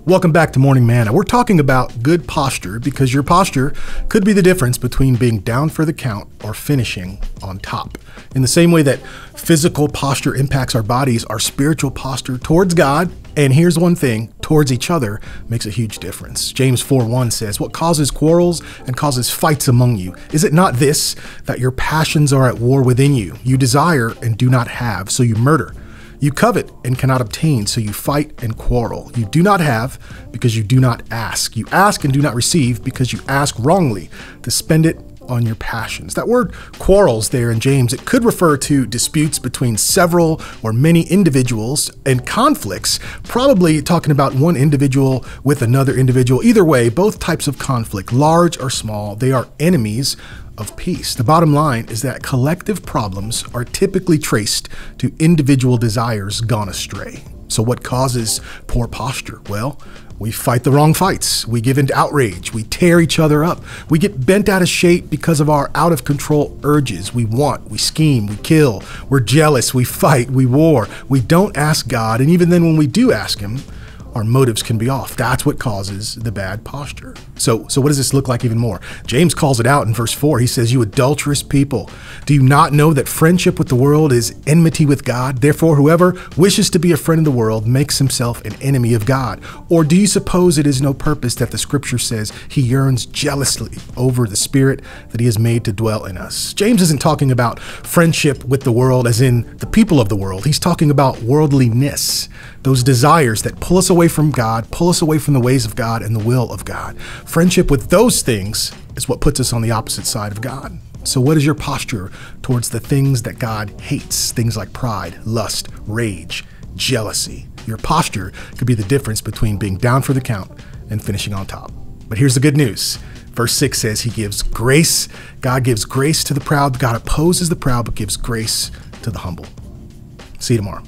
Welcome back to Morning Manna. We're talking about good posture because your posture could be the difference between being down for the count or finishing on top. In the same way that physical posture impacts our bodies, our spiritual posture towards God, and here's one thing, towards each other, makes a huge difference. James 4:1 says, "What causes quarrels and causes fights among you? Is it not this, that your passions are at war within you? You desire and do not have, so you murder. You covet and cannot obtain, so you fight and quarrel. You do not have because you do not ask. You ask and do not receive because you ask wrongly to spend it on your passions." That word quarrels there in James, it could refer to disputes between several or many individuals, and conflicts, probably talking about one individual with another individual. Either way, both types of conflict, large or small, they are enemies of peace. The bottom line is that collective problems are typically traced to individual desires gone astray. So what causes poor posture? Well, we fight the wrong fights. We give into outrage. We tear each other up. We get bent out of shape because of our out of control urges. We want, we scheme, we kill, we're jealous, we fight, we war. We don't ask God. And even then when we do ask Him, our motives can be off. That's what causes the bad posture. So what does this look like even more? James calls it out in verse 4. He says, "You adulterous people, do you not know that friendship with the world is enmity with God? Therefore, whoever wishes to be a friend of the world makes himself an enemy of God. Or do you suppose it is no purpose that the scripture says He yearns jealously over the Spirit that He has made to dwell in us?" James isn't talking about friendship with the world as in the people of the world. He's talking about worldliness, those desires that pull us away from God, pull us away from the ways of God and the will of God. Friendship with those things is what puts us on the opposite side of God. So what is your posture towards the things that God hates? Things like pride, lust, rage, jealousy. Your posture could be the difference between being down for the count and finishing on top. But here's the good news. Verse 6 says He gives grace. God gives grace to the proud. God opposes the proud, but gives grace to the humble. See you tomorrow.